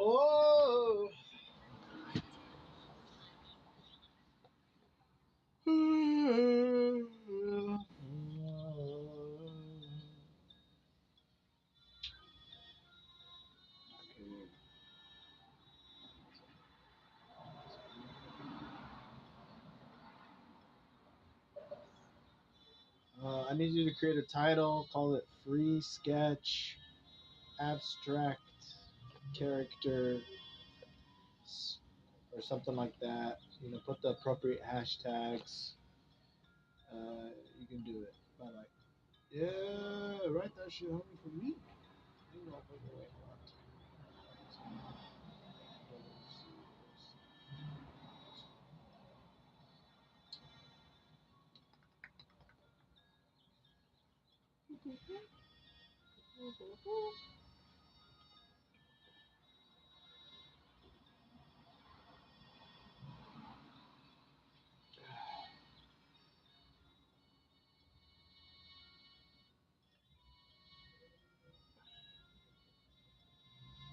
Oh. I need you to create a title. Call it Free Sketch Abstract Character or something like that. You know, put the appropriate hashtags. You can do it. Bye bye. Yeah, write that shit, homie, for me. You know, wait, what?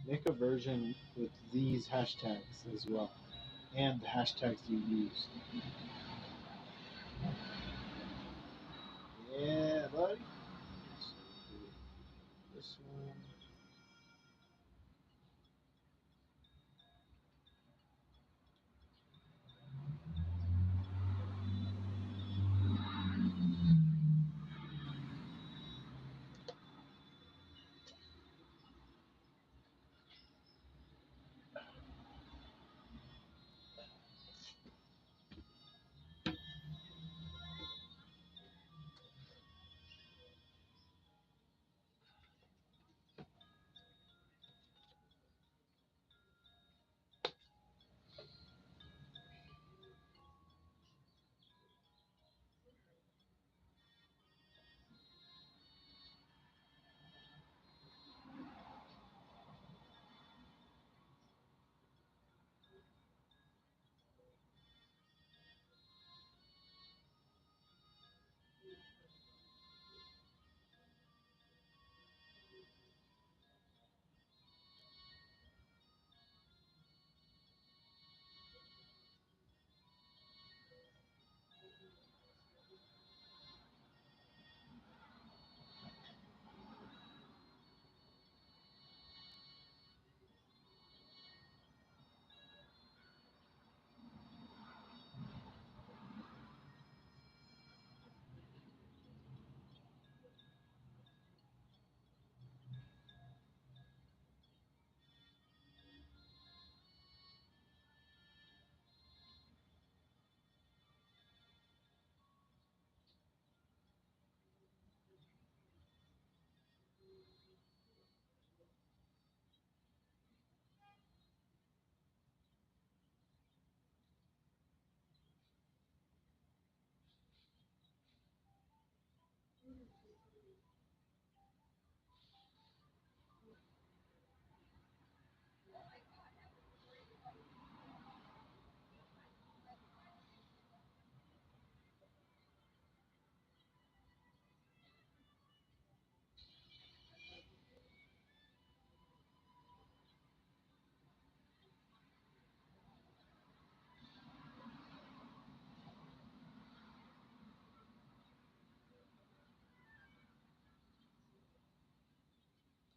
Make a version with these hashtags as well, and the hashtags you use. Yeah, buddy. So do this one.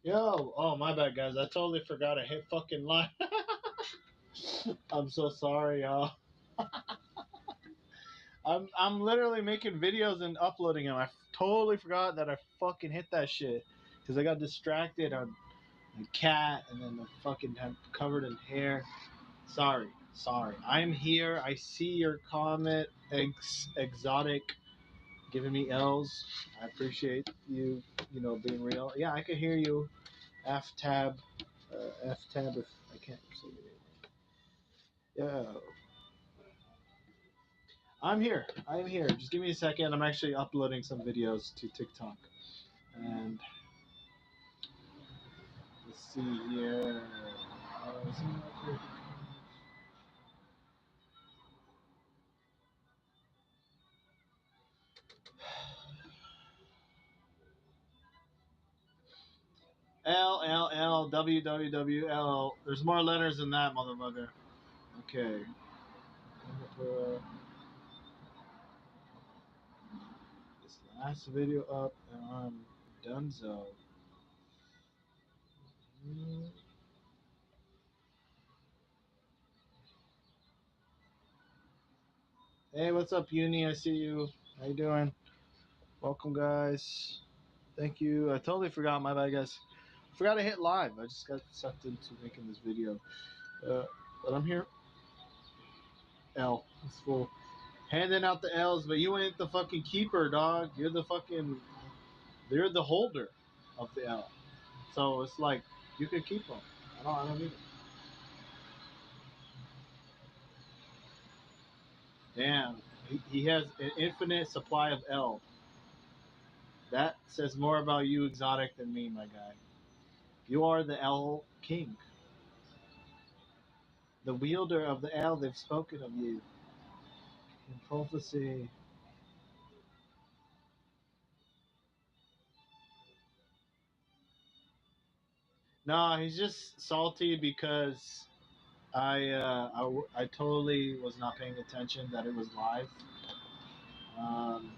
Yo, oh my bad, guys. I totally forgot I hit fucking live. I'm so sorry, y'all. I'm literally making videos and uploading them. I totally forgot that I fucking hit that shit because I got distracted on the cat and then the fucking covered in hair. Sorry, sorry. I'm here. I see your comment, exotic, giving me L's. I appreciate you, you know, being real. Yeah, I can hear you. F tab, F tab. If I can't say your name. Yeah, I'm here. I'm here. Just give me a second. I'm actually uploading some videos to TikTok. And let's see here. L W W W L. There's more letters than that, motherfucker. Okay. This last video up and I'm donezo. Hey, what's up, Uni? I see you. How you doing? Welcome, guys. Thank you. I totally forgot. My bad, guys. I forgot to hit live. I just got sucked into making this video. But I'm here. L. It's full. Handing out the L's, but you ain't the fucking keeper, dog. You're the holder of the L. So it's like, you can keep them. I don't need it. Damn. He has an infinite supply of L. That says more about you, Exotic, than me, my guy. You are the L king. The wielder of the L, they've spoken of you. In prophecy. No, he's just salty because I totally was not paying attention that it was live. Um,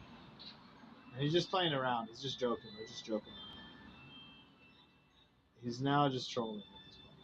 he's just playing around. He's just joking. We're just joking. He's now just trolling at this point.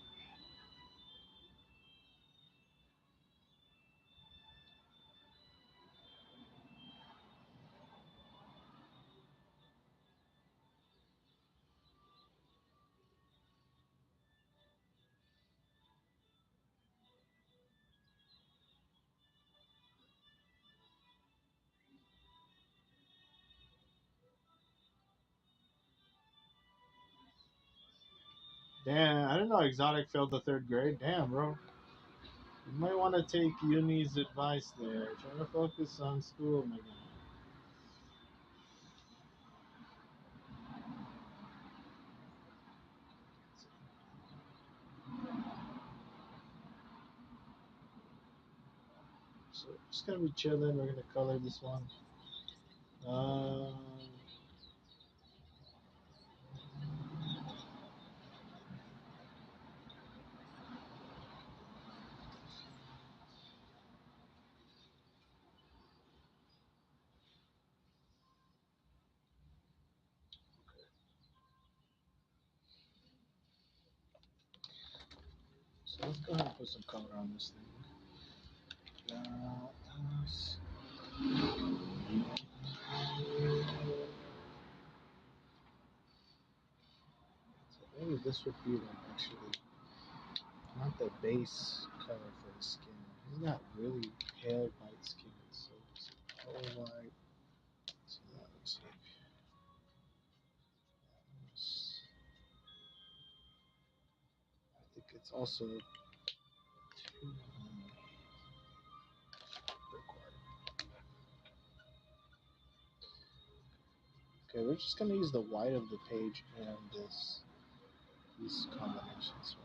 Damn, I didn't know Exotic failed the third grade. Damn, bro. You might want to take Uni's advice there. Try to focus on school, my guy. So just gonna be chilling. We're gonna color this one. Um, so let's go ahead and put some color on this thing. So maybe this would be like actually not the base color for his skin. He's got really pale white skin, so it's all white. So that looks like. I think it's also too brick white. Okay, we're just gonna use the white of the page and these combinations.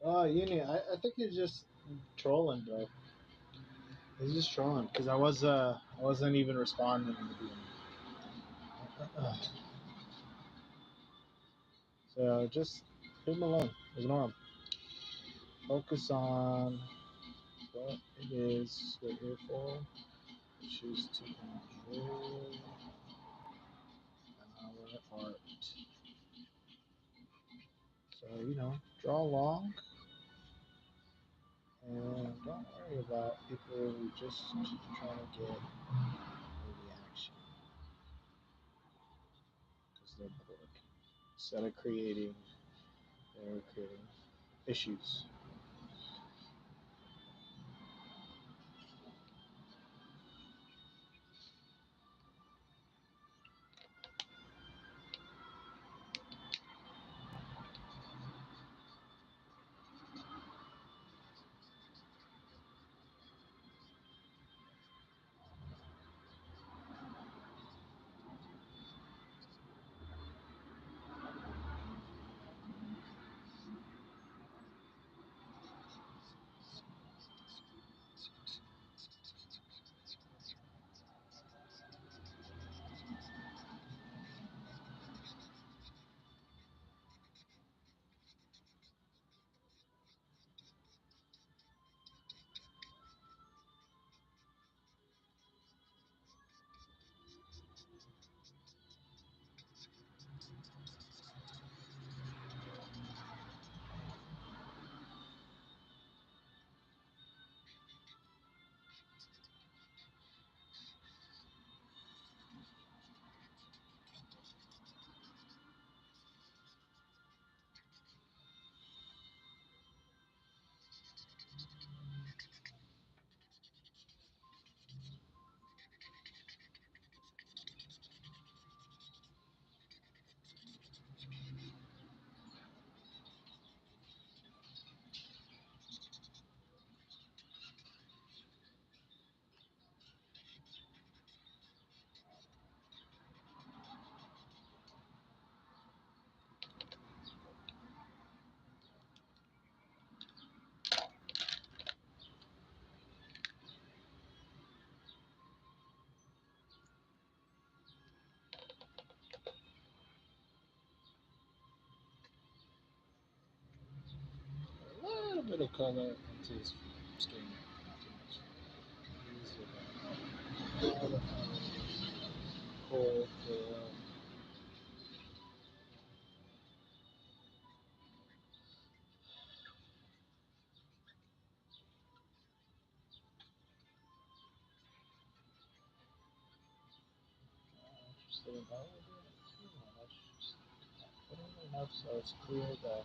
Oh, Uni, I think he's just trolling, bro. He's just trolling because I wasn't even responding in the beginning. Ugh. So just leave him alone. Ignore him. Focus on what it is we're here for, which is to enjoy our art. So, draw along and don't worry about people just trying to get a reaction because they're bored. Instead of creating, they're creating issues. A little bit of color into his skin, not too much. Use it, cold, interested in that a little bit. Just putting enough so it's clear that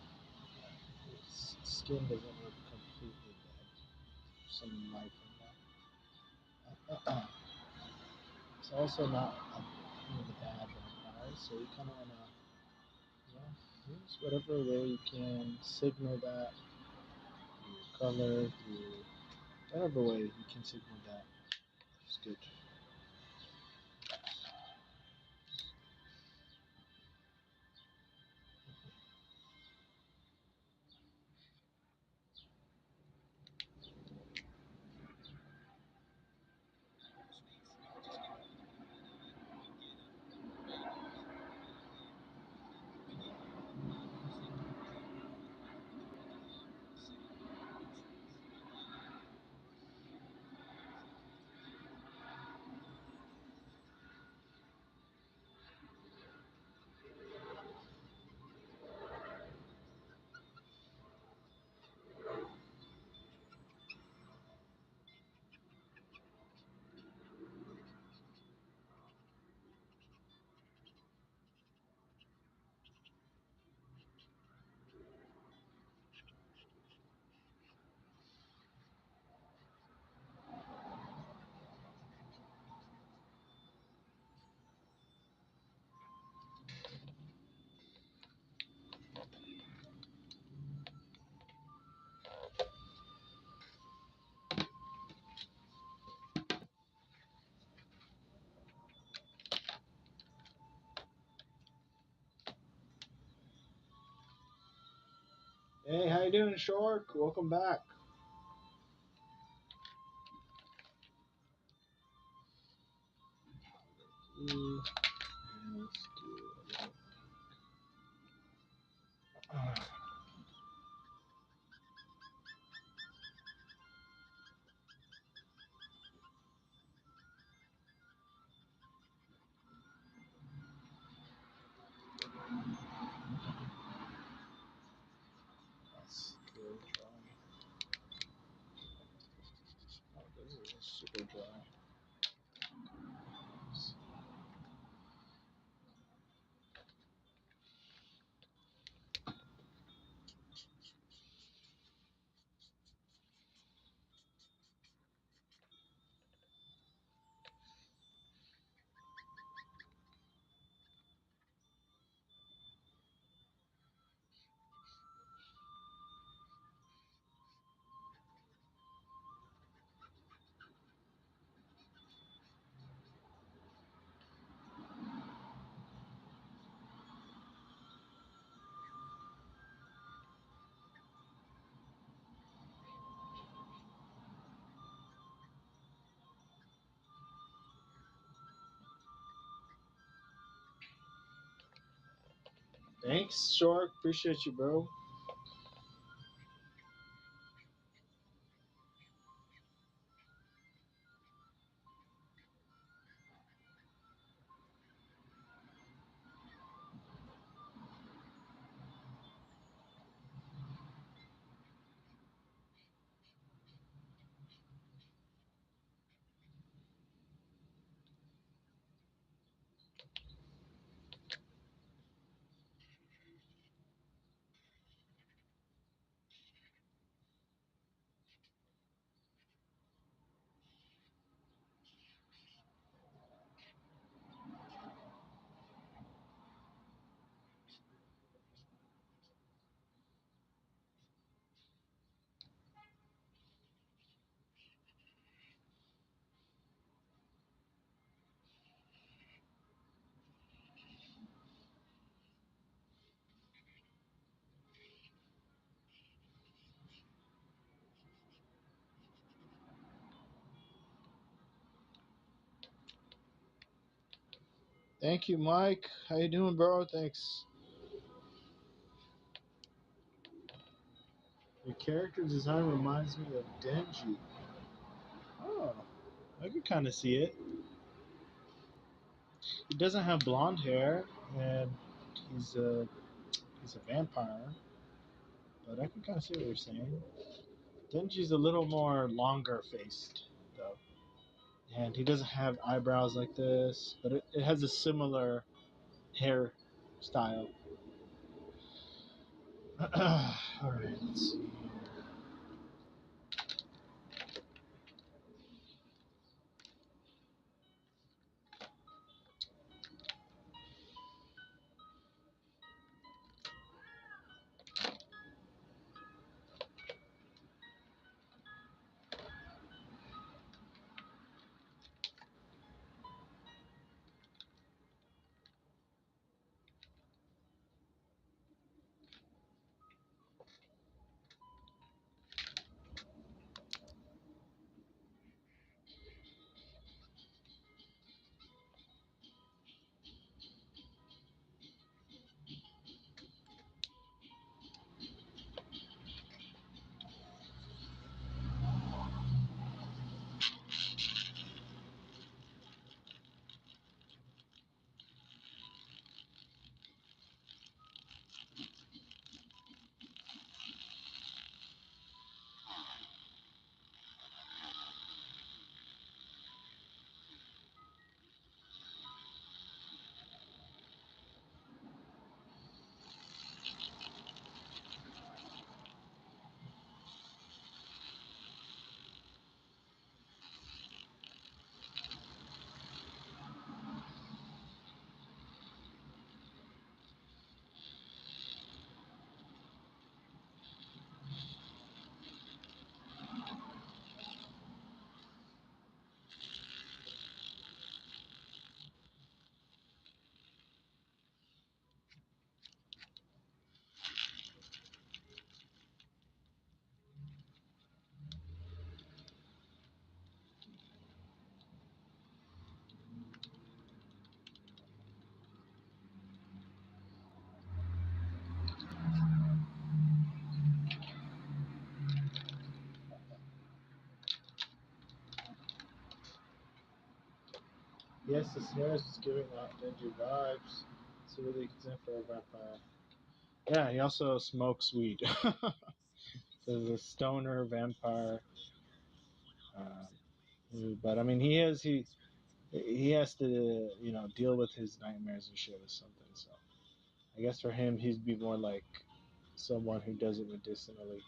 his skin doesn't look completely dead. Some life in that. It's also not a pain in the bad vampire, so you kind of want to, use whatever way you can signal that through color, through whatever way you can signal that. It's good. Hey, how you doing, Shork? Welcome back. Thanks, Shark. Appreciate you, bro. Thank you, Mike. How you doing, bro? Thanks. Your character design reminds me of Denji. Oh, I can kind of see it. He doesn't have blonde hair, and he's a he's a vampire. But I can kind of see what you're saying. Denji's a little more longer faced, though, and he doesn't have eyebrows like this, but it has a similar hair style. All right, let's see. Yes, the snares is giving off Denji vibes. So really exempt for a vampire. Yeah, he also smokes weed. So he's a stoner vampire. Uh, but I mean, he has to deal with his nightmares and shit with something. So I guess for him, he'd be more like someone who does it medicinally.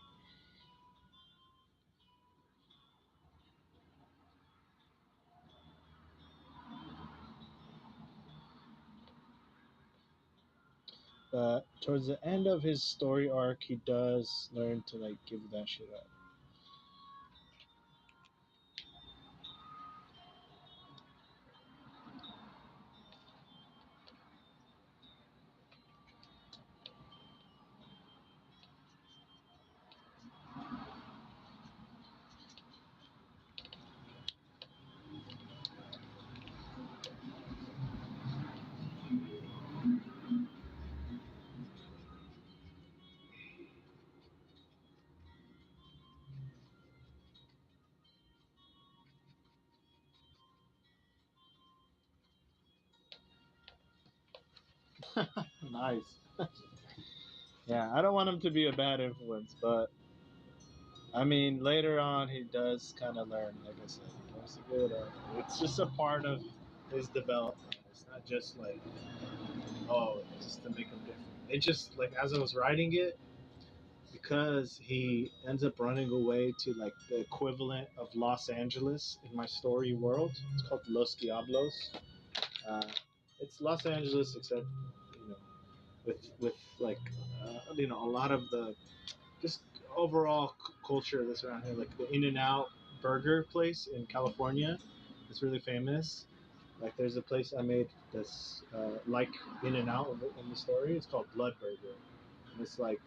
But towards the end of his story arc, he does learn to like give that shit up. Nice. Yeah, I don't want him to be a bad influence, but I mean, later on, he does kind of learn. Like I said, he learns to good. It's just a part of his development. It's not just like, oh, just to make him different. It just like as I was writing it, because he ends up running away to like the equivalent of Los Angeles in my story world. It's called Los Diablos. Uh, it's Los Angeles, except with like a lot of the just overall culture that's around here, like the In and Out burger place in California. It's really famous. Like there's a place I made that's like In and Out in the story. It's called Blood Burger, and it's like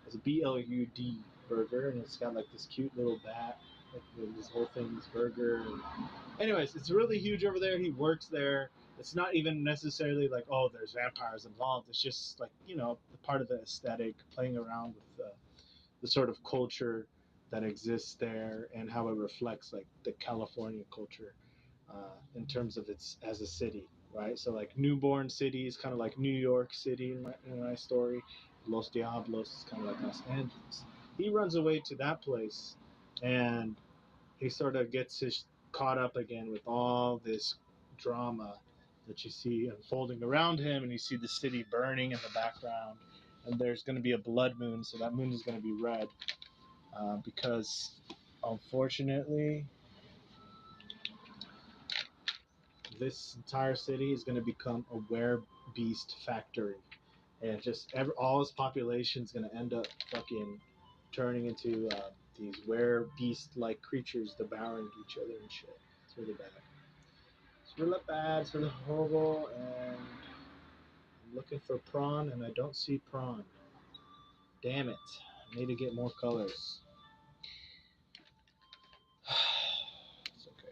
it's a BLUD burger, and it's got like this cute little bat. Like this whole thing, this burger. Anyways, it's really huge over there. He works there. It's not even necessarily like, oh, there's vampires involved. It's just like part of the aesthetic, playing around with the sort of culture that exists there and how it reflects like the California culture in terms of its as a city, right? So like newborn cities, kind of like New York City in my story. Los Diablos is kind of like Los Angeles. He runs away to that place, and he sort of gets his caught up again with all this drama that you see unfolding around him, and you see the city burning in the background. And there's going to be a blood moon, so that moon is going to be red because, unfortunately, this entire city is going to become a beast factory, and just all its population is going to end up fucking turning into these beast like creatures devouring each other and shit. It's really bad. It's really bad. It's really horrible, and I'm looking for prawn, and I don't see prawn. Damn it! I need to get more colors. It's okay.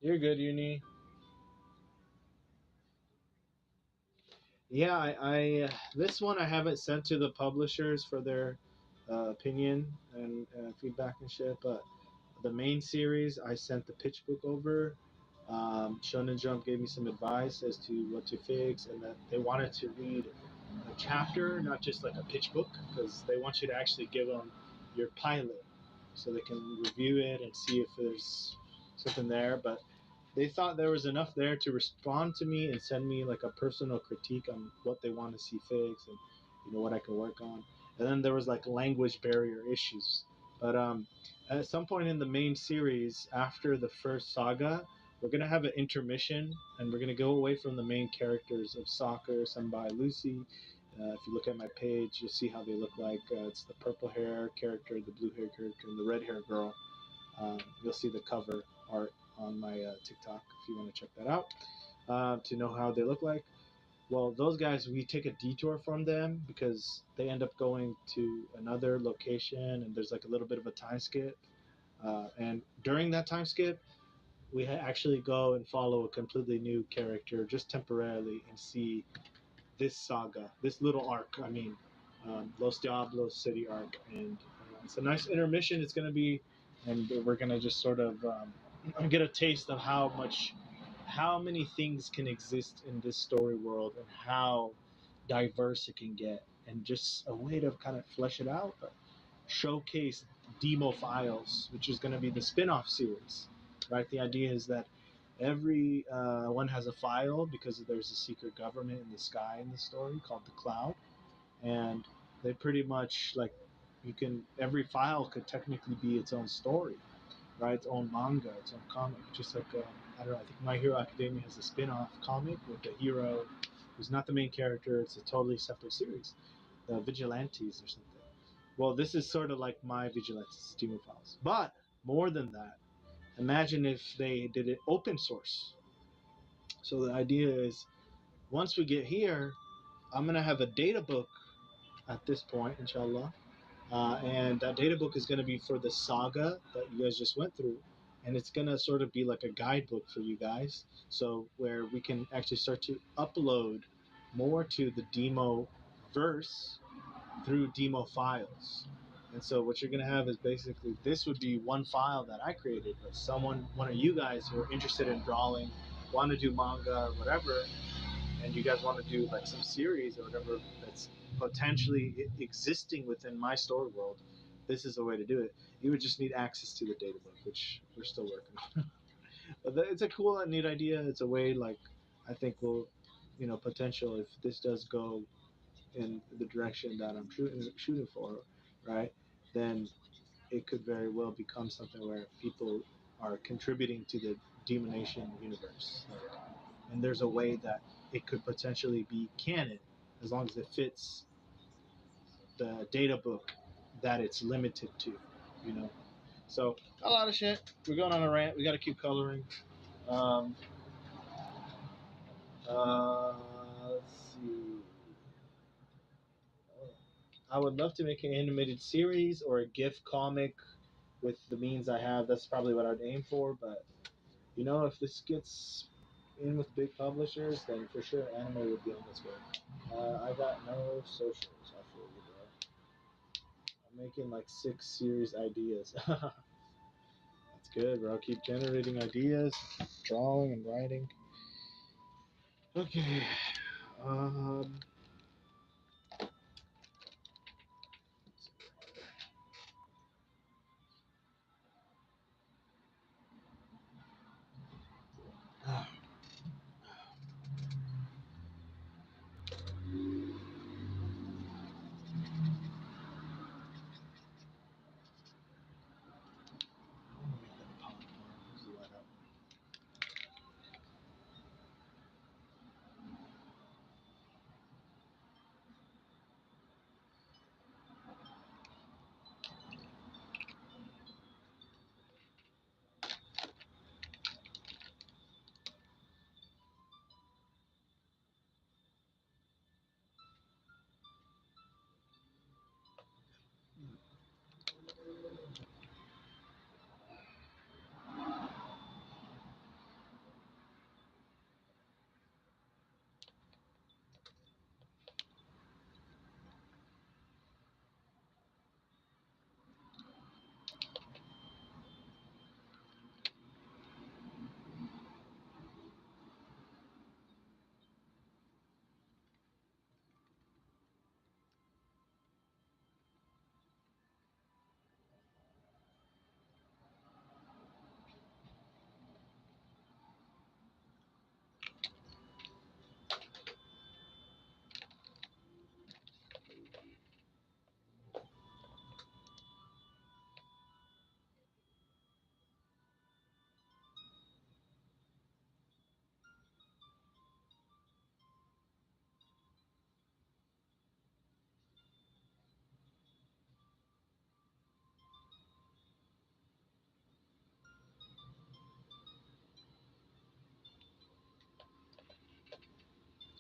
You're good, Uni. Yeah, this one I haven't sent to the publishers for their opinion and feedback and shit, but the main series I sent the pitch book over. Shonen Jump gave me some advice as to what to fix, and that they wanted to read a chapter, not just like a pitch book, because they want you to actually give them your pilot so they can review it and see if there's something there. But they thought there was enough there to respond to me and send me like a personal critique on what they want to see fixed and what I can work on. And then there was like language barrier issues. But at some point in the main series, after the first saga, we're gonna have an intermission, and we're gonna go away from the main characters of Soccer, sung by Lucy. If you look at my page, you'll see how they look like. It's the purple hair character, the blue hair character, and the red hair girl. You'll see the cover art on my TikTok if you want to check that out to know how they look like. Well, those guys, we take a detour from them because they end up going to another location, and there's like a little bit of a time skip. And during that time skip, we actually go and follow a completely new character just temporarily and see this saga, this little arc. I mean, Los Diablos City arc, and it's a nice intermission. It's going to be, and we're going to just sort of get a taste of how many things can exist in this story world, and how diverse it can get, and just a way to kind of flesh it out, but showcase Demo Files, which is going to be the spin-off series, right? The idea is that every one has a file because there's a secret government in the sky in the story called the Cloud, and they pretty much like every file could technically be its own story, right? Its own manga, its own comic, just like I don't know. I think My Hero Academia has a spin-off comic with the hero who's not the main character. It's a totally separate series, the Vigilantes or something. Well, this is sort of like My Vigilantes Demon Files, but more than that, imagine if they did it open source. So the idea is, once we get here, I'm gonna have a data book at this point, inshallah, and that data book is going to be for the saga that you guys just went through, and it's gonna sort of be like a guidebook for you guys. So where we can actually start to upload more to the demo verse through demo files. And so what you're going to have is basically this would be one file that I created, but one of you guys who are interested in drawing, want to do manga or whatever, and you guys want to do like some series or whatever that's potentially existing within my story world, this is the way to do it. You would just need access to the databook, which we're still working on. But it's a cool and neat idea. It's a way, like, I think will, potential if this does go in the direction that I'm shooting for, right? Then it could very well become something where people are contributing to the Demonation universe, and there's a way that it could potentially be canon as long as it fits the data book that it's limited to, you know. So a lot of shit. We're going on a rant. We got to keep coloring. Um, let's see. I would love to make an animated series or a GIF comic with the means I have. That's probably what I'd aim for. But if this gets in with big publishers, then for sure anime would be on this way. I got no socials. I feel you, bro. I'm making like 6 series ideas. That's good, bro. Keep generating ideas, drawing and writing. Okay. Um.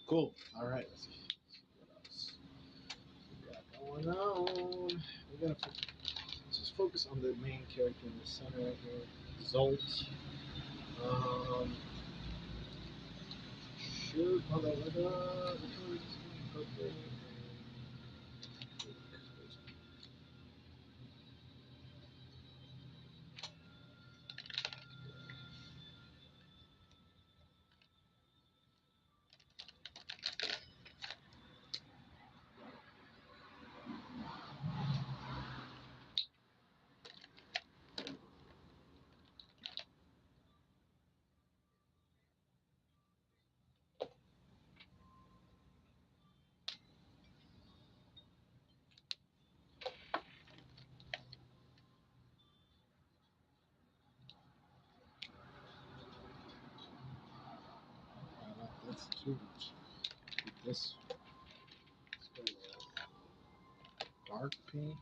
Cool. All right. Let's see what else we got going on. We gotta just focus on the main character in the center right here, Zolt. Um, shoot. Hold on. Okay. That's huge. This dark pink.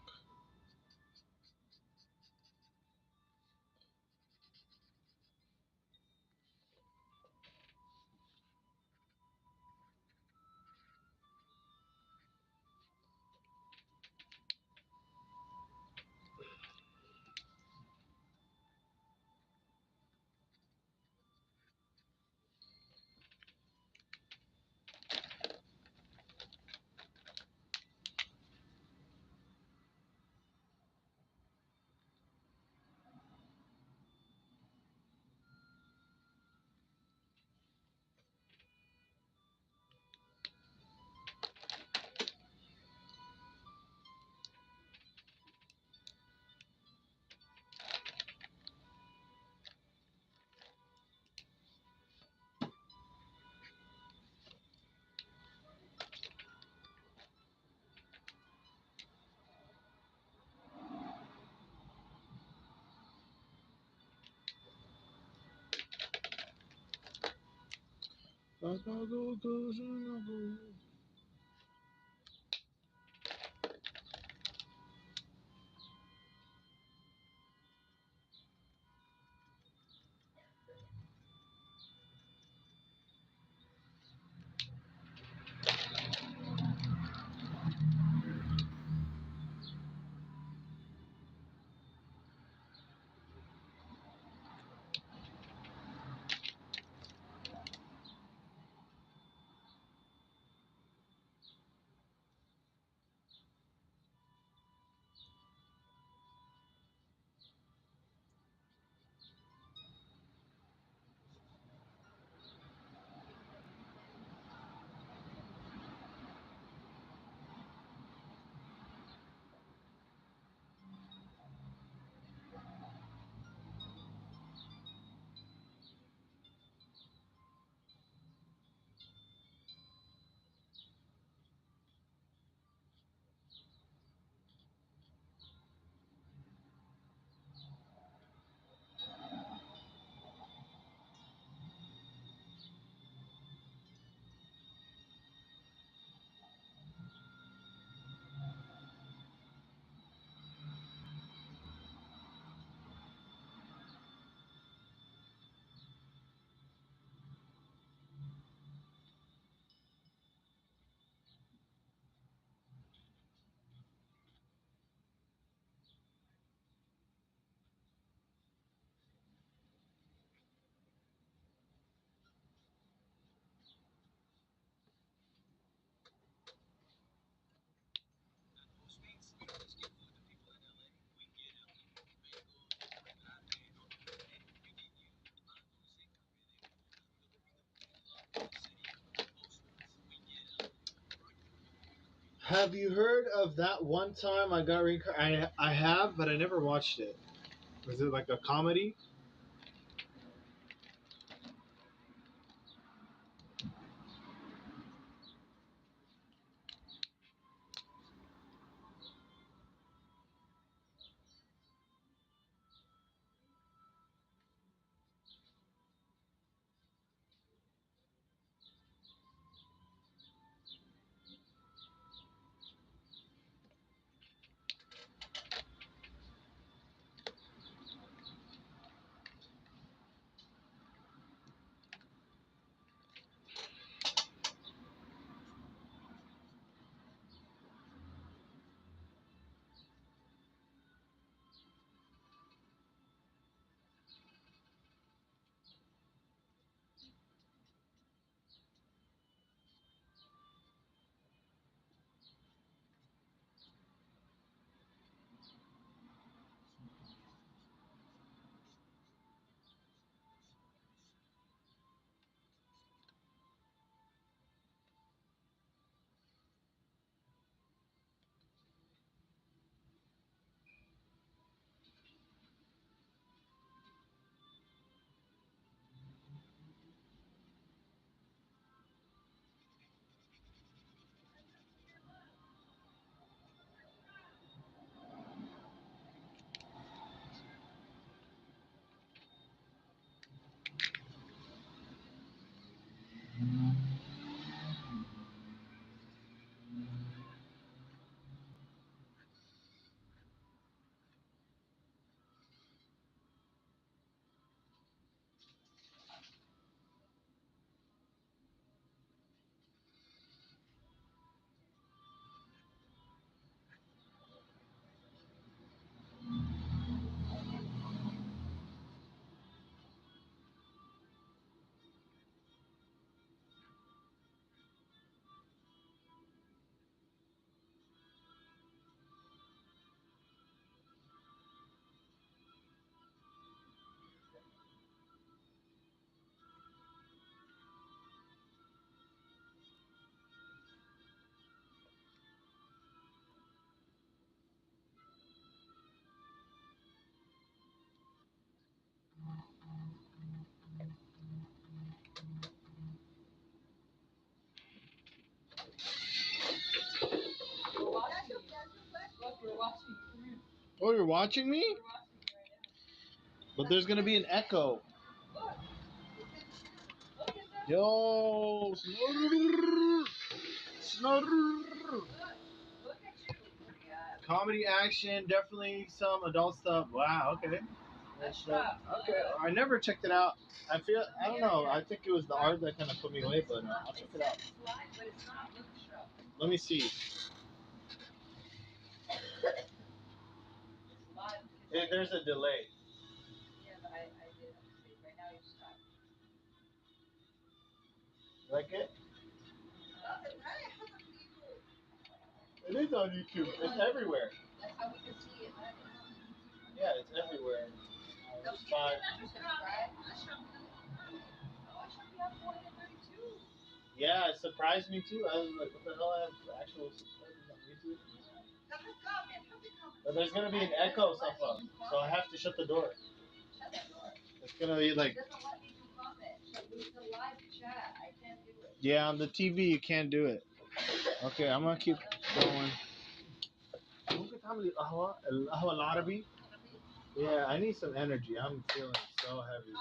Have you heard of that one time I got reincarnated? I have, but I never watched it. Was it like a comedy? Oh, you're watching me? But there's gonna be an echo. Yo, snurr. Comedy, action, definitely some adult stuff. Wow, okay. Okay, I never checked it out. I don't know. I think it was the art that kind of put me away, but I'll check it out. Let me see. There's a delay. Like it? It is on YouTube. It's everywhere. Yeah, it's everywhere. There's five. Yeah, it surprised me too. I was like, what the hell? I have actual subscribers on YouTube. But there's gonna be an echo somewhere, so I have to shut the door. It's gonna be like. Yeah, on the TV you can't do it. Okay, I'm gonna keep going. ممكن تعمل القهوة العربي? Yeah, I need some energy. I'm feeling so heavy.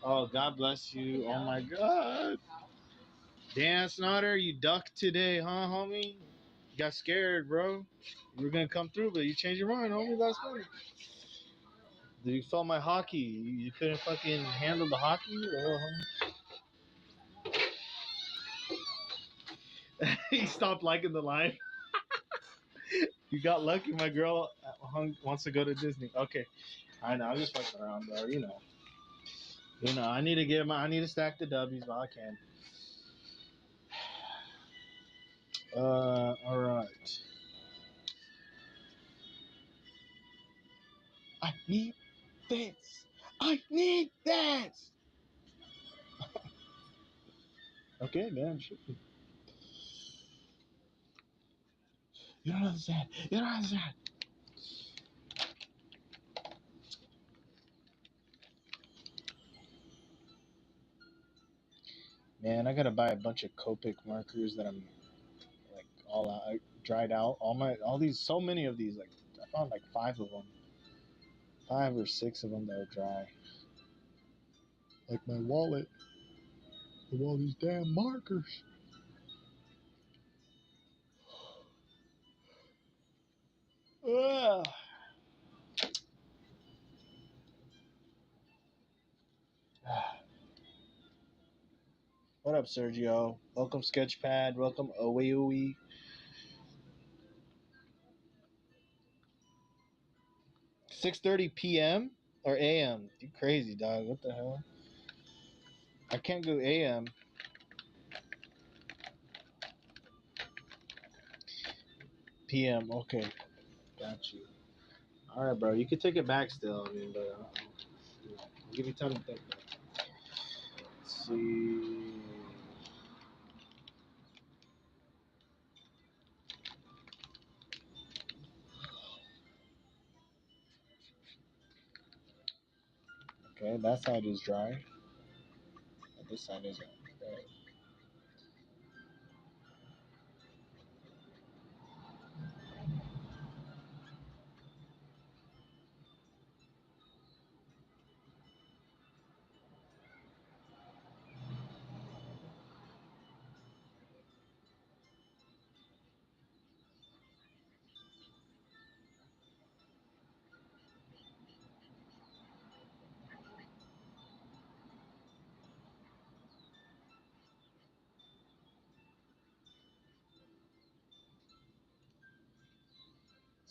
Oh, God bless you. Oh my God. Dan Snotter, you ducked today, huh, homie? You got scared, bro. You were gonna come through, but you changed your mind, homie. Last minute. Did you feel my hockey? You couldn't fucking handle the hockey? He stopped liking the live. You got lucky. My girl wants to go to Disney. Okay, I know. I'm just fucking around, bro. I need to I need to stack the W's while I can. All right. I need this. I need this. Okay, man. Shit. You don't understand. You don't understand. Man, I gotta buy a bunch of Copic markers that I'm like all out, dried out. All these, so many of these. Like I found like 5 or 6 of them that are dry. Like my wallet with all these damn markers. Ugh. What up, Sergio? Welcome, Sketchpad. Welcome, Oweowe. 6:30 p.m. or a.m. You crazy, dog? What the hell? I can't go a.m. p.m. Okay, got you. All right, bro. You can take it back still. I mean, but I'll give you time to think. Let's see. Okay, that side is dry. But this side isn't. Okay.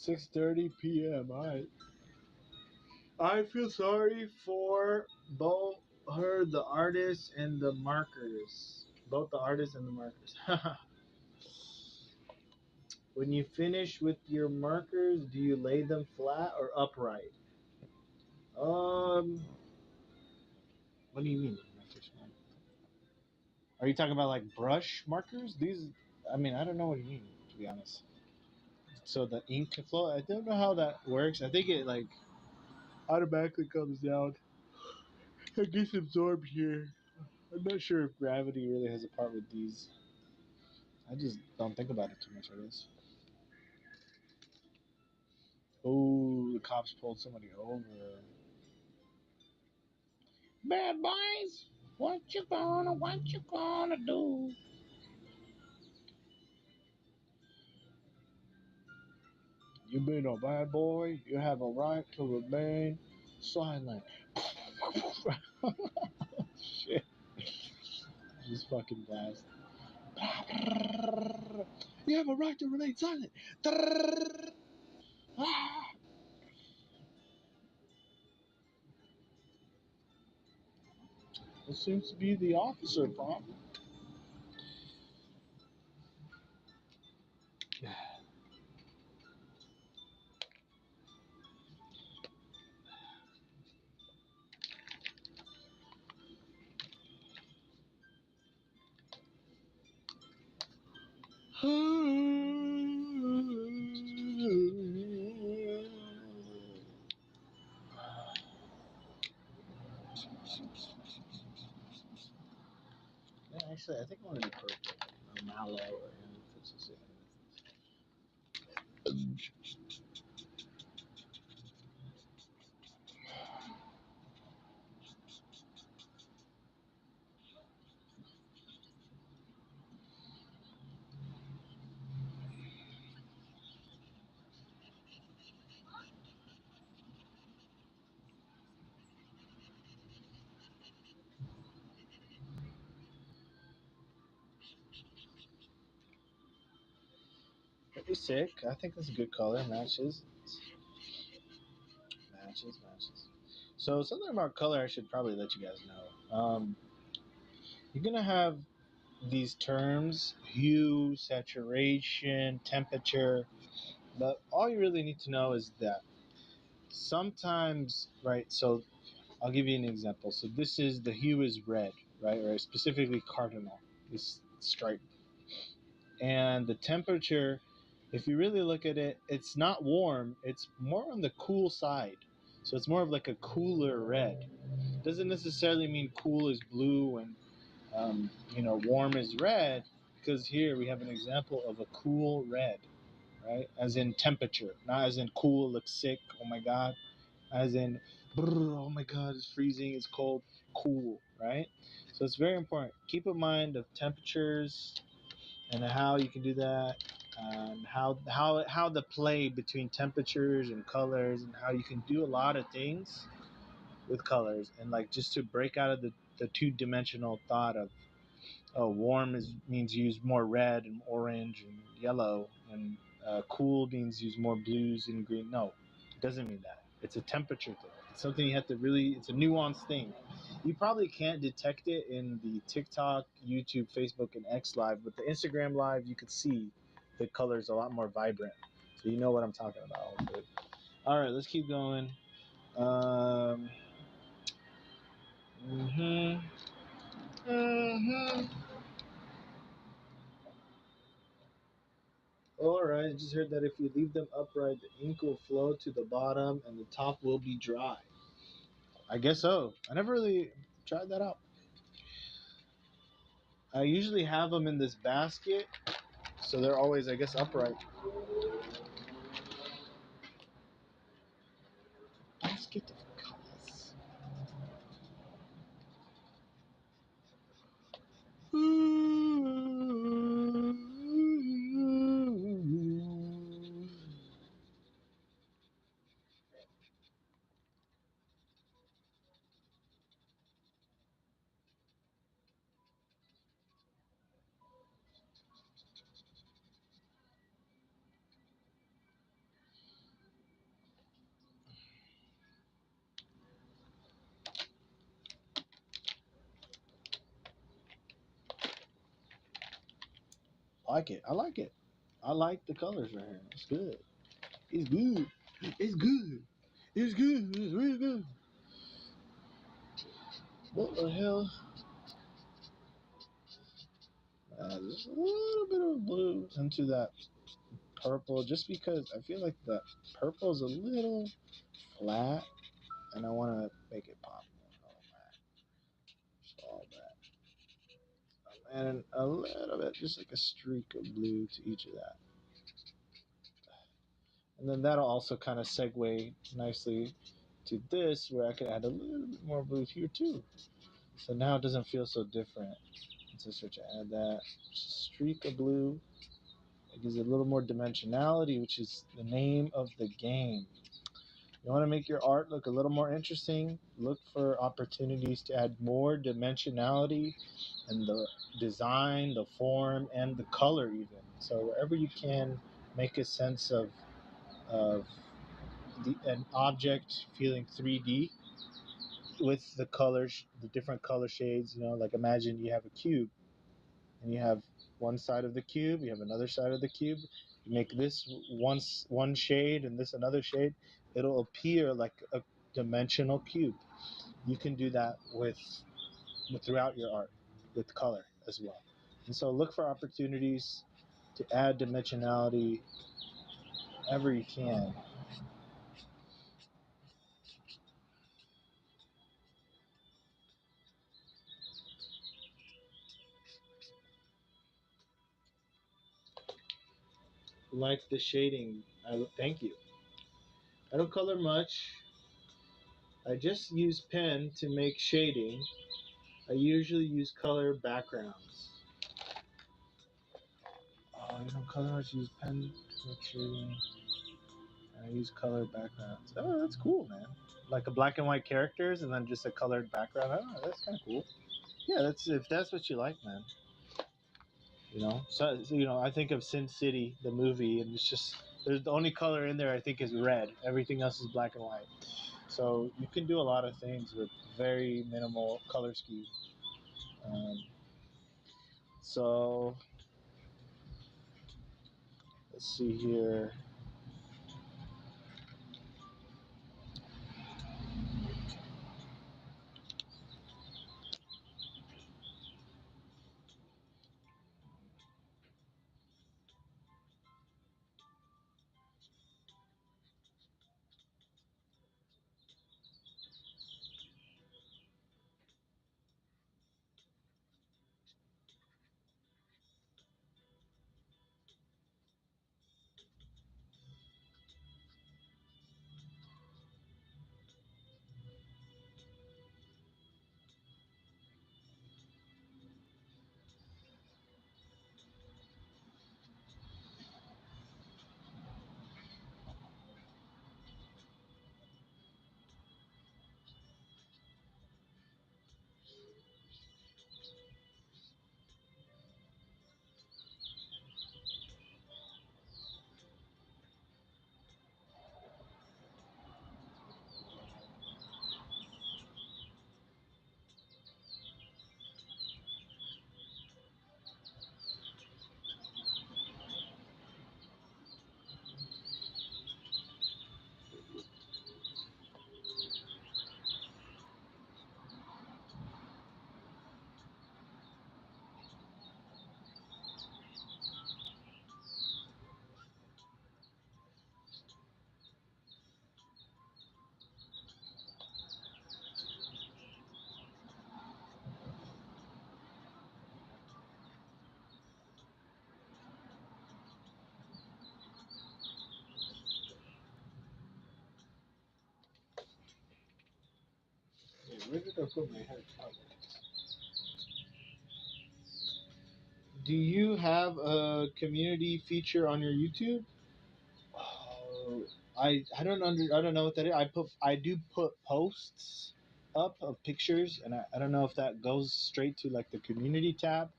6:30 p.m. All right. I feel sorry for both the artist and the markers. Both the artist and the markers. When you finish with your markers, do you lay them flat or upright? Um, what do you mean? Are you talking about like brush markers? These, I mean, I don't know what you mean, to be honest. So the ink can flow. I don't know how that works. I think it like automatically comes down. It gets absorbed here. I'm not sure if gravity really has a part with these. I just don't think about it too much, I guess. Oh, the cops pulled somebody over. Bad boys! What you gonna do? You being a bad boy, you have a right to remain silent. Shit. Just fucking blast. You have a right to remain silent. It seems to be the officer, Pop. Yeah, actually, I think I want to do purple. Or mallow, or if it's pretty sick. I think that's a good color. Matches. So something about color I should probably let you guys know. You're gonna have these terms: hue, saturation, temperature. But all you really need to know is that sometimes, right? So I'll give you an example. So this is the hue is red, right? Or specifically cardinal, this stripe. And the temperature, if you really look at it, it's not warm. It's more on the cool side. So it's more of like a cooler red. Doesn't necessarily mean cool is blue and warm is red, because here we have an example of a cool red, right? As in temperature, not as in cool, looks sick, oh my god, as in, oh my god, it's freezing, it's cold, cool, right? So it's very important. Keep in mind of temperatures and how you can do that, and how the play between temperatures and colors, and how you can do a lot of things with colors, and like just to break out of the two-dimensional thought of, oh, warm means use more red and orange and yellow, and cool means use more blues and green. No, it doesn't mean that. It's a temperature thing. It's something you have to really. It's a nuanced thing. You probably can't detect it in the TikTok, YouTube, Facebook, and X live, but the Instagram live, you could see the colors a lot more vibrant. So you know what I'm talking about. Hopefully. All right, let's keep going. Um, mhm, mhm. Alright, I just heard that if you leave them upright, the ink will flow to the bottom and the top will be dry. I guess so. I never really tried that out. I usually have them in this basket, so they're always, I guess, upright. Basket of colors. I like it. I like it. I like the colors right here. It's good. It's good. It's good. It's good. It's really good. What the hell? Just a little bit of blue into that purple, just because I feel like the purple is a little flat, and I want to make it pop more. All that. And a little bit, just like a streak of blue to each of that. And then that'll also kind of segue nicely to this, where I could add a little bit more blue here too. So now it doesn't feel so different. Let's just start to add that. Just a streak of blue. It gives it a little more dimensionality, which is the name of the game. You want to make your art look a little more interesting, look for opportunities to add more dimensionality in the design, the form, and the color even. So wherever you can make a sense of an object feeling 3D with the colors, the different color shades, like imagine you have a cube and you have one side of the cube, you have another side of the cube. You make this one shade and this another shade. It'll appear like a dimensional cube. You can do that throughout your art with color as well. And so look for opportunities to add dimensionality ever you can. Like the shading, thank you. I don't color much. I just use pen to make shading. I usually use color backgrounds. Oh, you don't color much, use pen to make shading. And I use color backgrounds. Oh, that's cool, man. Like a black and white characters and then just a colored background. Oh, that's kind of cool. Yeah, that's if that's what you like, man. So I think of Sin City, the movie, and it's just there's the only color in there I think is red. Everything else is black and white. So you can do a lot of things with very minimal color scheme. Um, so let's see here. Where did I put my head? Do you have a community feature on your YouTube? Oh, I don't know what that is. I do put posts up of pictures, and I don't know if that goes straight to like the community tab.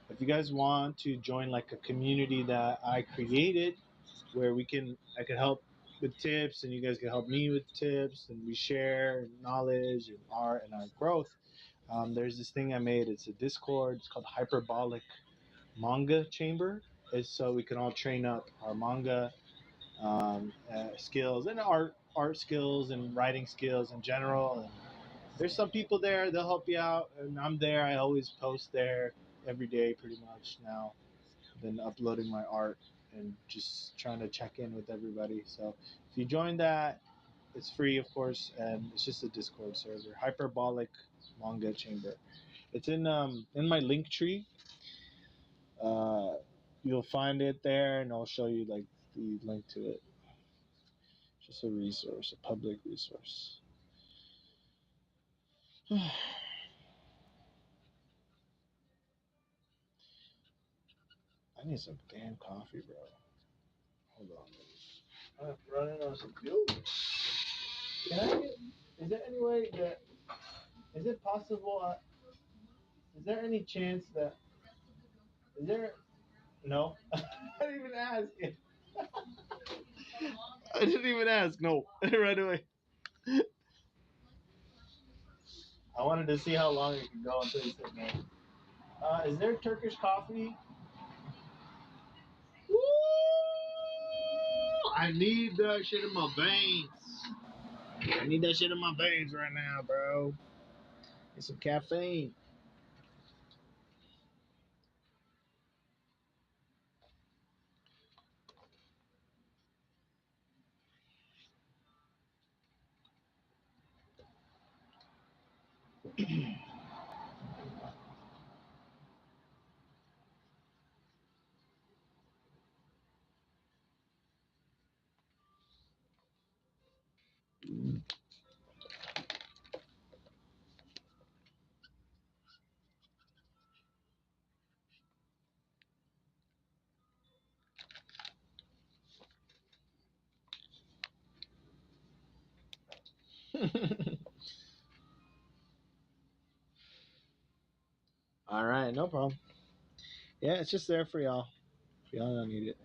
If you guys want to join like a community that I created, where I can help with tips, and you guys can help me with tips, and we share knowledge and art and our growth. There's this thing I made. It's a Discord. It's called Hyperbolic Manga Chamber. It's so we can all train up our manga skills and art skills and writing skills in general. And there's some people there, they'll help you out, and I'm there. I always post there every day pretty much now. Been uploading my art and just trying to check in with everybody. So if you join that, it's free of course, and it's just a Discord server. Hyperbolic Manga Chamber. It's in my link tree. uh you'll find it there, and I'll show you like the link to it. Just a resource, a public resource. I need some damn coffee, bro. Hold on. I'm running on some fuel. Can I get? Is there any way that? Is it possible? Is there any chance that? Is there? No. I didn't even ask. I didn't even ask. No, right away. I wanted to see how long it could go until he said no. Is there Turkish coffee? Woo! I need that shit in my veins. I need that shit in my veins right now, bro. Get some caffeine. All right, no problem. Yeah, it's just there for y'all. If y'all don't need it.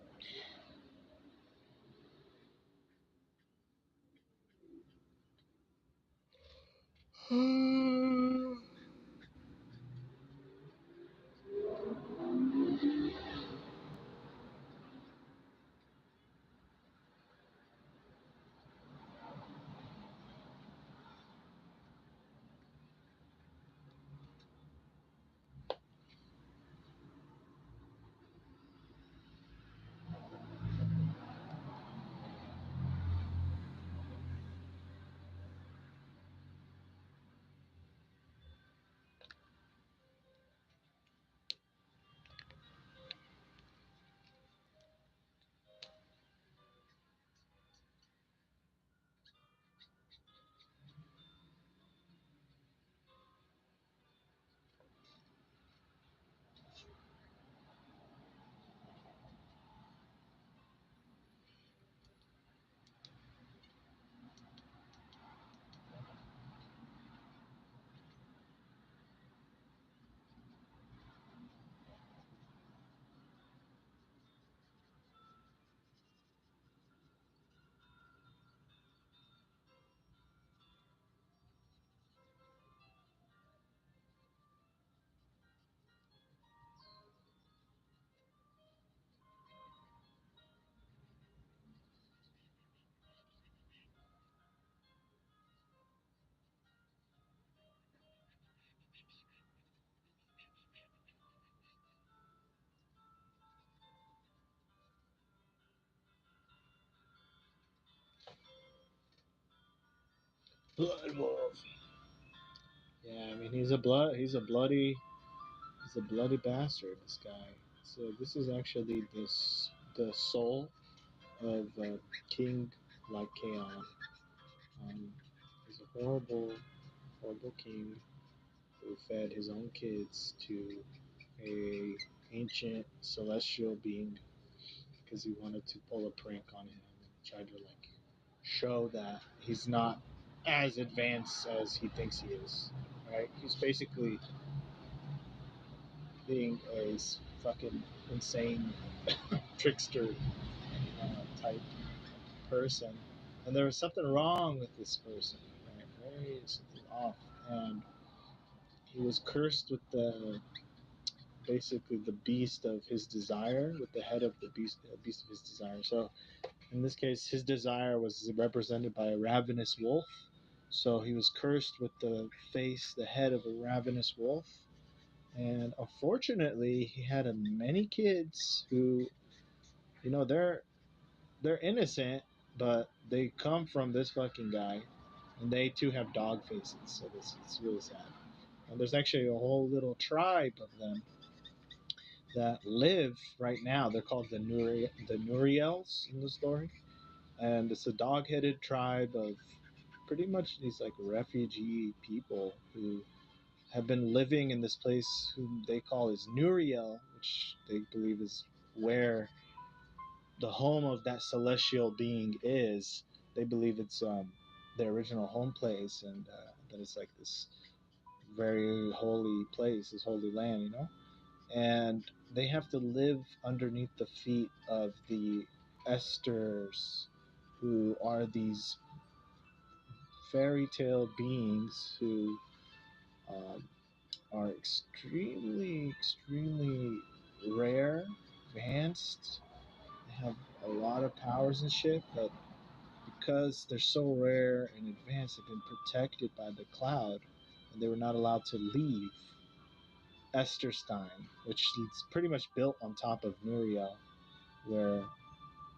Blood wolf. Yeah, I mean he's a bloody bastard. This guy. So this is actually the soul of King Lycaon. He's a horrible king who fed his own kids to a ancient celestial being because he wanted to pull a prank on him and tried to like show that he's not as advanced as he thinks he is. Right? He's basically being a fucking insane trickster type person, and there was something wrong with this person. Right? Very something off, and he was cursed with the basically the beast of his desire, with the head of the beast of his desire. So in this case, his desire was represented by a ravenous wolf. So he was cursed with the face, the head of a ravenous wolf. And unfortunately, he had many kids who, they're innocent, but they come from this fucking guy, and they too have dog faces. So this it's really sad. And there's actually a whole little tribe of them that live right now. They're called the Nuriels in the story, and it's a dog-headed tribe of pretty much these like refugee people who have been living in this place whom they call is Nuriel, which they believe is where the home of that celestial being is. They believe it's their original home place, and that it's like this very holy place, this holy land, you know. And they have to live underneath the feet of the Esters, who are these fairy tale beings who um, are extremely rare, advanced. They have a lot of powers and shit, but because they're so rare and advanced, they've been protected by the cloud, and they were not allowed to leave Esterstein, which is pretty much built on top of Muriel, where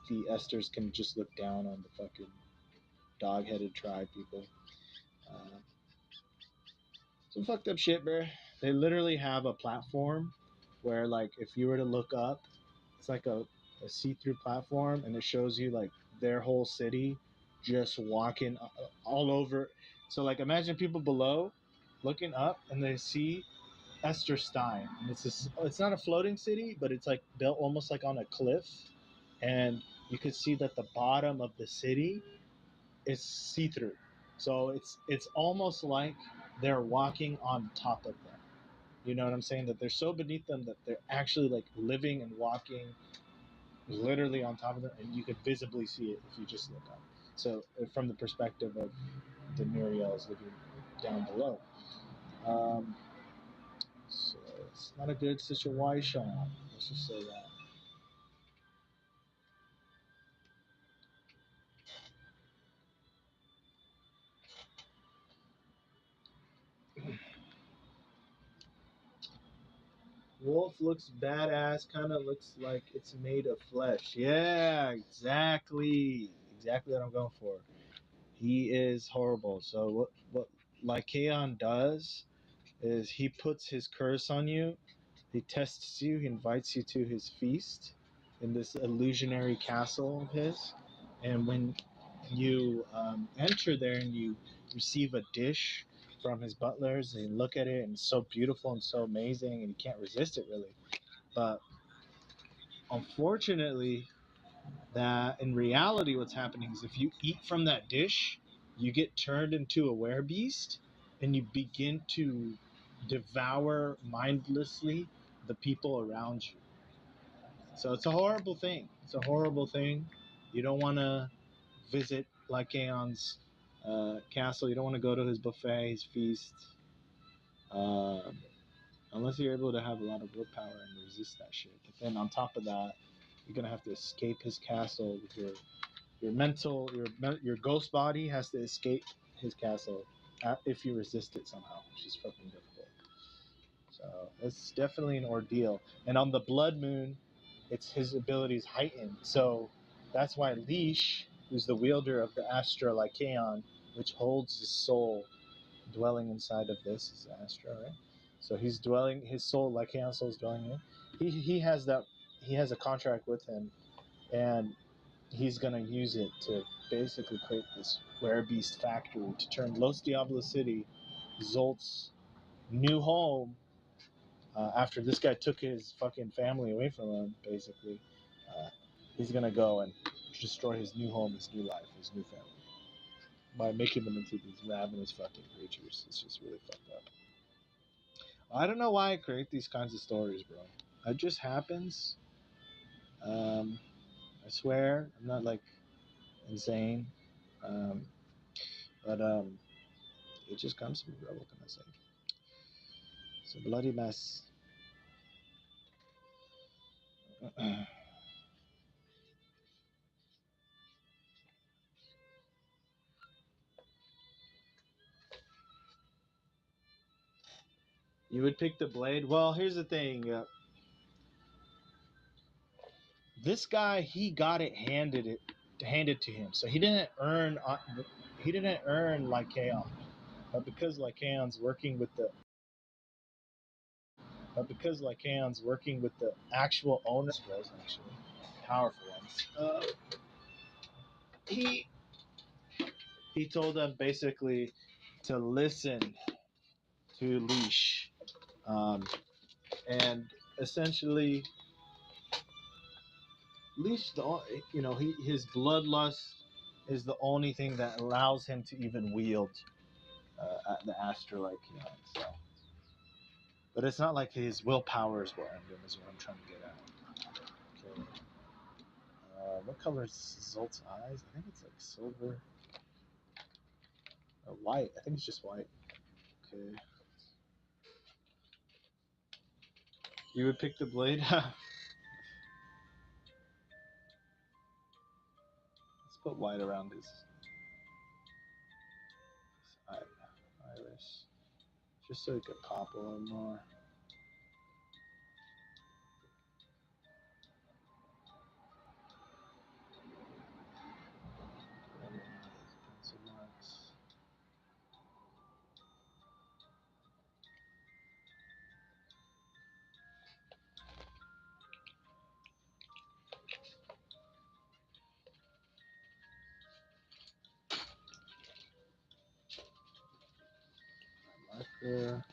the Esters can just look down on the fucking dog-headed tribe people. Uh, some fucked up shit, bro. They literally have a platform where, like, if you were to look up, it's like a see-through platform, and it shows you like their whole city just walking all over. So, like, imagine people below looking up, and they see Esther Stein, and it's not a floating city, but it's like built almost like on a cliff, and you could see that the bottom of the city is see-through. So it's almost like they're walking on top of them. You know what I'm saying? That they're so beneath them that they're actually like living and walking literally on top of them, and you could visibly see it if you just look up. So from the perspective of the Muriels living down below. Um, so it's not a good situation. Let's just say that. Wolf looks badass, kind of looks like it's made of flesh. Yeah, exactly. Exactly what I'm going for. He is horrible. So what Lycaon does is he puts his curse on you. He tests you. He invites you to his feast in this illusionary castle of his. And when you enter there and you receive a dish from his butlers, and you look at it and it's so beautiful and so amazing, and you can't resist it really. But unfortunately, that in reality, what's happening is if you eat from that dish, you get turned into a werebeast, and you begin to devour mindlessly the people around you. So it's a horrible thing. It's a horrible thing. You don't want to visit Lycaon's castle. You don't want to go to his buffet, his feast, um, unless you're able to have a lot of willpower and resist that shit. But then on top of that, you're gonna have to escape his castle with your mental, your ghost body has to escape his castle if you resist it somehow, which is fucking difficult. So it's definitely an ordeal. And on the blood moon, it's his abilities heightened. So that's why Leash, who's the wielder of the Astra Lycaon, which holds his soul dwelling inside of this, is Astra, right? So he's dwelling, his soul, Lycaon's soul is dwelling in. He has that. He has a contract with him, and he's gonna use it to basically create this beast factory to turn Los Diablos City, Zolt's new home, after this guy took his fucking family away from him, basically. Uh, he's gonna go and destroy his new home, his new life, his new family by making them into these ravenous fucking creatures. It's just really fucked up. I don't know why I create these kinds of stories, bro. It just happens. Um, I swear, I'm not like insane. Um, but it just comes to me, bro. What can I say? It's a bloody mess. You would pick the blade. Well, here's the thing. This guy, he got handed to him, so he didn't earn Lycaon, but because Lycaon's working with the actual owners, actually powerful ones. He he told them basically to listen to Leash, and essentially Leash, his bloodlust is the only thing that allows him to even wield the Astrolike. So. But it's not like his willpower is what end him, is what I'm trying to get at. Okay. What color is Zolt's eyes? I think it's like silver. Or white. I think it's just white. Okay. You would pick the blade? Let's put white around his iris. Just so he could pop a little more. Pencil marks. Marker.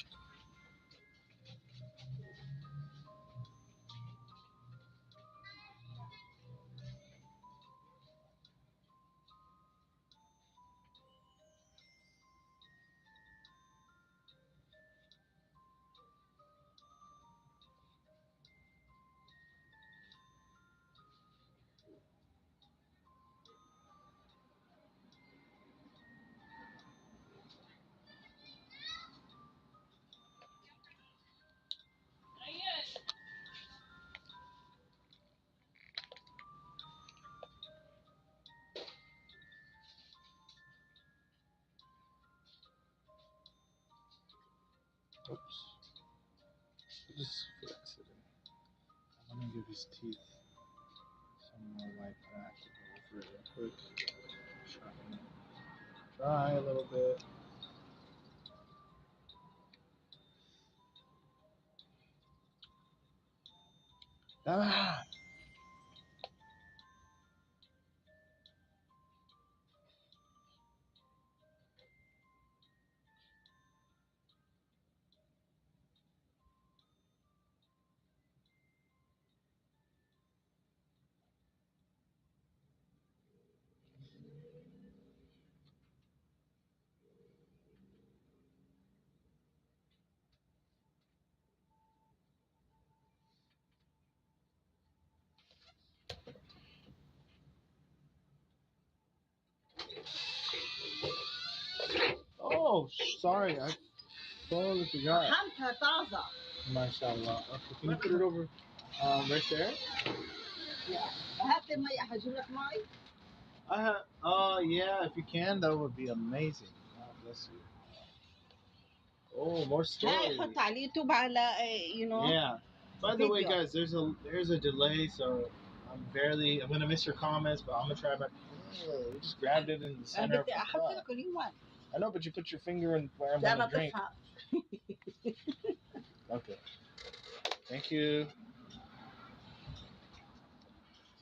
Oops. Just fix it. I'm gonna give his teeth some more light. I have to go over it real quick. Try a little bit. Ah! Oh, sorry. I totally forgot. MashaAllah. Okay, can you put it over right there? Yeah, if you can, that would be amazing. God bless you. Oh, more story. Yeah. By the way, guys, there's a delay, so I'm gonna miss your comments, but I'm gonna try my. Oh, you just grabbed it in the center of the cup. I know, but you put your finger in where I'm gonna drink. Okay. Thank you.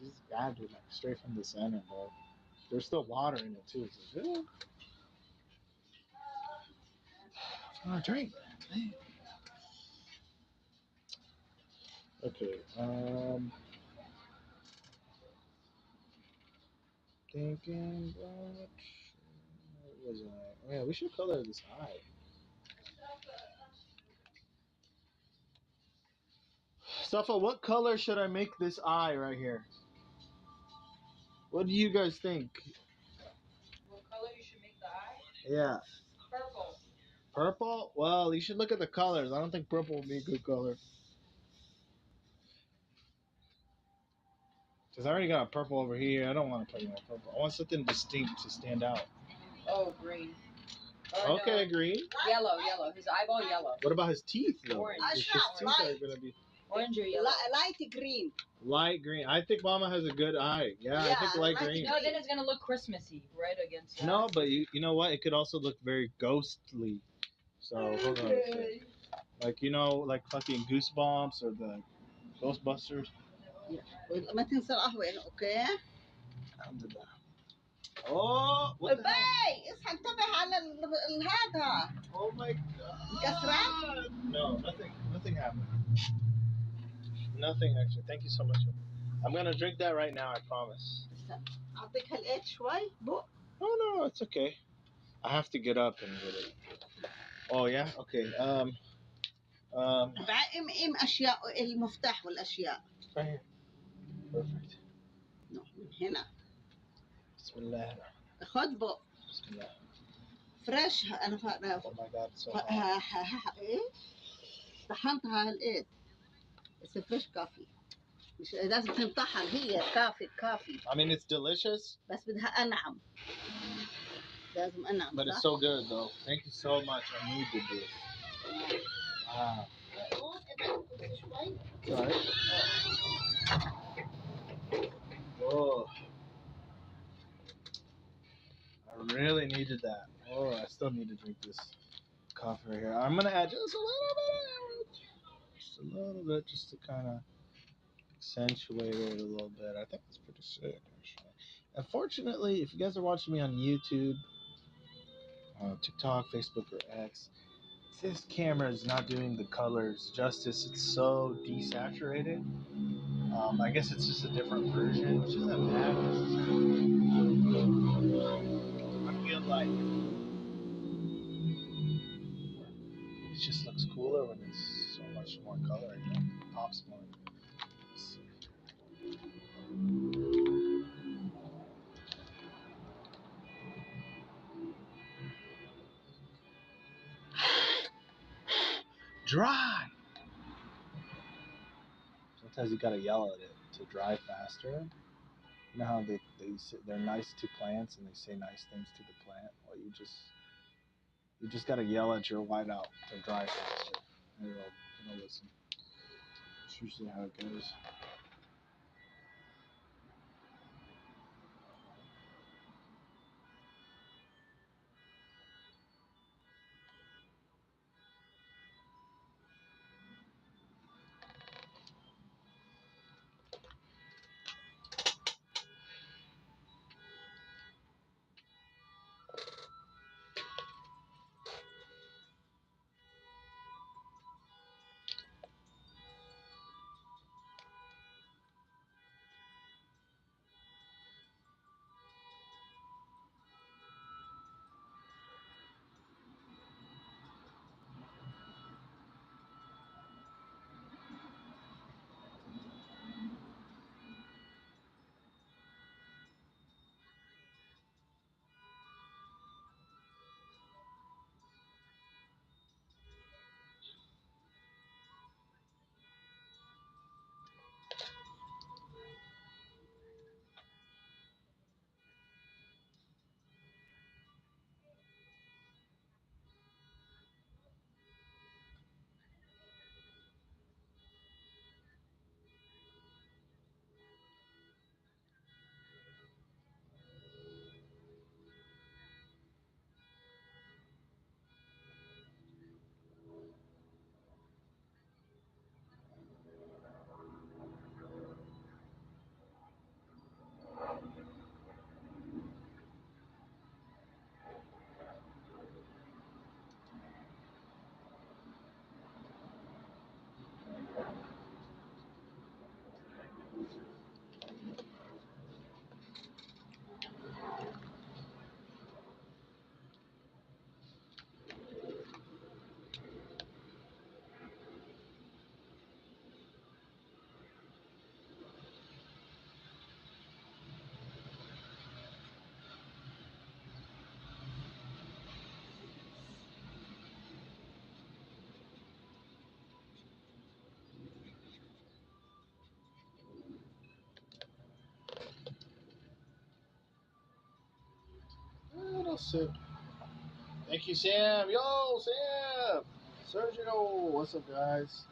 Just grabbed it like straight from the center, bro. There's still water in it too. So, drink. Okay. Thinking about. What was I? Oh yeah, we should color this eye. Safa, what color should I make this eye right here? What do you guys think? What color you should make the eye? Yeah. Purple. Purple? Well, you should look at the colors. I don't think purple would be a good color. Because I already got a purple over here. I don't want to play with purple. I want something distinct to stand out. Oh, green. Okay, no. green. Yellow. His eyeball yellow. What about his teeth, though? Orange. His teeth are going to be Orange or yellow? Light green. light green. I think Mama has a good eye. Yeah, I think light green. No, then it's gonna look Christmassy right against that. No, but you know what? It could also look very ghostly. So hold on a second. Like like fucking Goosebumps or the Ghostbusters. ما تنسى القهوة okay? Alhamdulillah. Oh, what the hell? باي اصحى انتبه على هذا. Oh my god. كسرة؟ No, nothing happened. Nothing actually. Thank you so much. I'm gonna drink that right now. I promise. أعطيك هالقيت شوي بق. Oh no, it's okay. I have to get up and get it. Oh yeah, okay. بعقم أشياء المفتاح والأشياء. Right here. Perfect. من هنا. Bismillah. خد بق. Bismillah. فريش أنا Oh my God, it's so hot. إيه طحنتها هالقيت. بس فريش كافي. مش لازم تنطحن هي كافي. I mean, it's delicious, بس بدها أنعم. لازم أنعم. but it's so good though. Thank you so much. I needed this. Wow. Sorry. Oh, I really needed that. Oh, I still need to drink this coffee right here. I'm gonna add just a little bit, just a little bit, just to kind of accentuate it a little bit. I think it's pretty sick, actually. Unfortunately, if you guys are watching me on YouTube, TikTok, Facebook, or X, this camera is not doing the colors justice. It's so desaturated. I guess it's just a different version, which isn't bad. I feel like it just looks cooler when it's so much more color. You know? It pops more. Let's see. Dry. Sometimes you gotta yell at it to dry faster. You know how they're nice to plants and they say nice things to the plant. Well, you just gotta yell at your whiteout to dry faster, and it'll listen. It's usually how it goes. That'll sit. Thank you, Sam. Yo, Sam. Sergio, what's up, guys?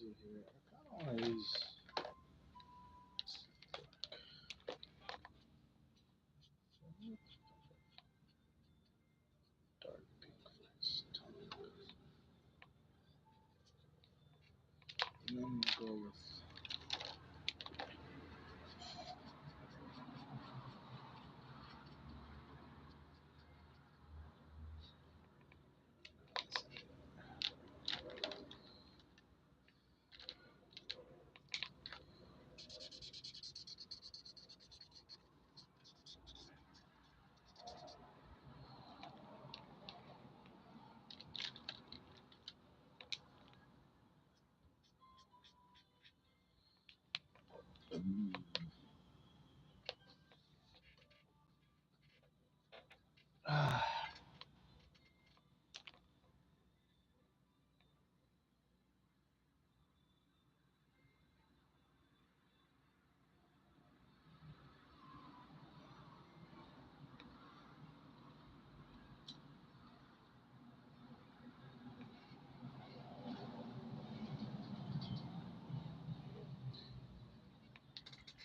see here. I kind of want to use dark pink first. And then we'll go with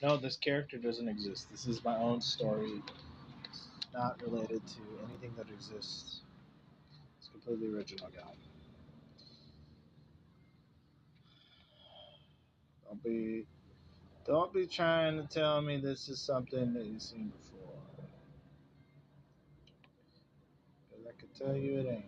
no, this character doesn't exist. This is my own story. It's not related to anything that exists. It's completely original, guy. Don't be trying to tell me this is something that you've seen before. Because I can tell you it ain't.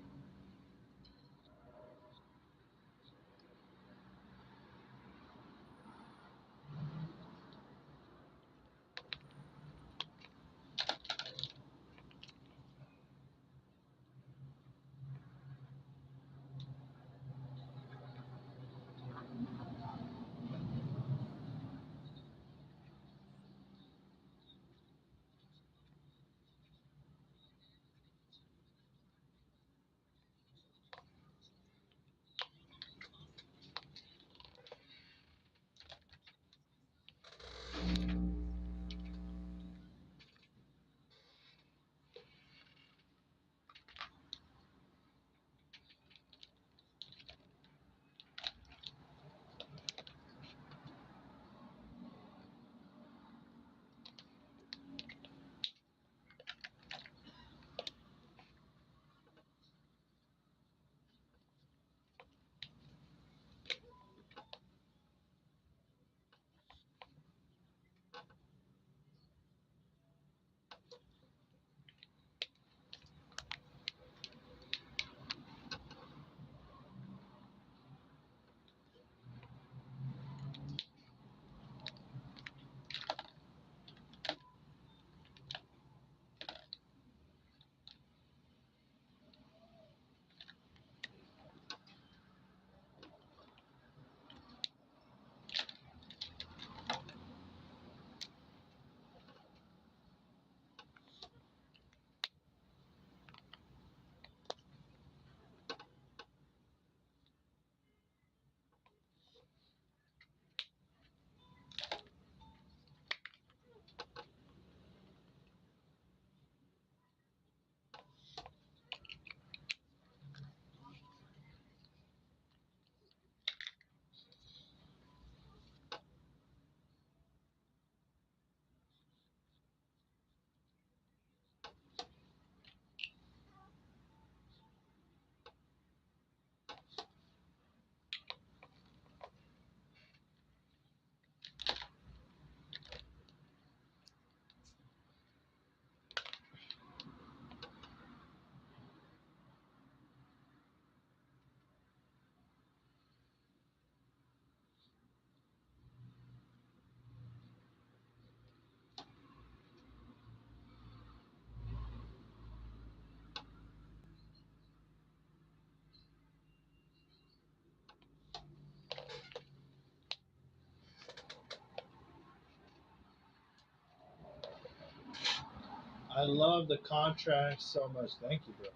I love the contrast so much. Thank you, bro.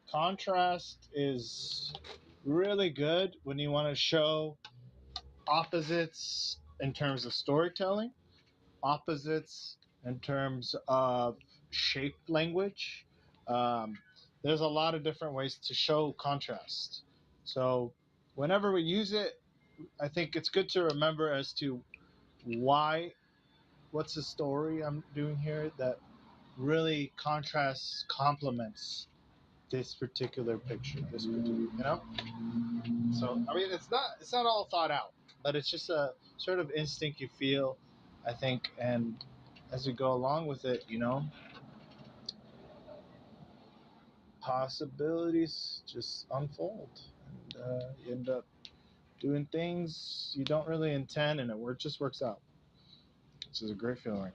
Contrast is really good when you want to show opposites in terms of storytelling. opposites in terms of shape language. Um, there's a lot of different ways to show contrast. So whenever we use it, I think it's good to remember as to why, what's the story I'm doing here that really contrasts, complements this particular picture, this particular, you know. So I mean, it's not all thought out, but it's just a sort of instinct you feel, I think, and as you go along with it, you know, possibilities just unfold, and you end up doing things you don't really intend, and it just works out. This is a great feeling.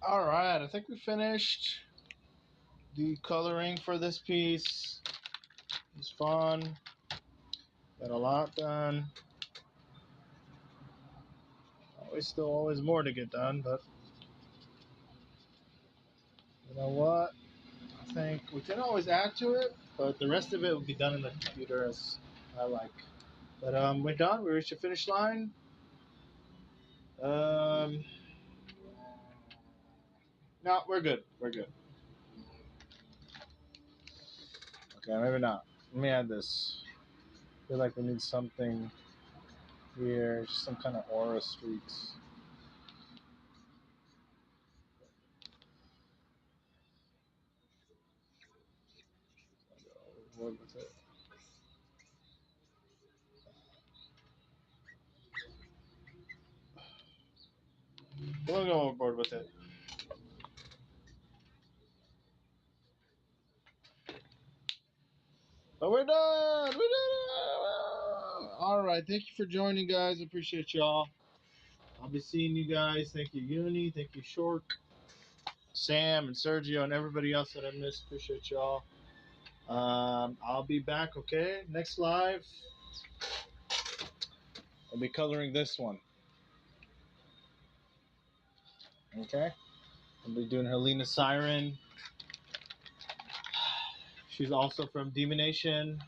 All right, I think we finished the coloring for this piece. It was fun. Got a lot done. Always more to get done, but you know what? I think we can always add to it, but the rest of it will be done in the computer as I like. But we're done. We reached the finish line. Um, no, we're good. We're good. Okay, maybe not. Let me add this. I feel like we need something here, just some kind of aura streaks. I'll go overboard with it. We'll go overboard with it. But we're done. We did it. All right. Thank you for joining, guys. Appreciate y'all. I'll be seeing you guys. Thank you, Uni. Thank you, Shork, Sam, and Sergio, and everybody else that I missed. Appreciate y'all. I'll be back. Okay. Next live, I'll be coloring this one. Okay. I'll be doing Helena Siren. She's also from Demon Nation,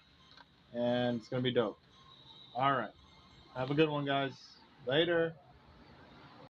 and it's gonna be dope. All right. Have a good one, guys. Later.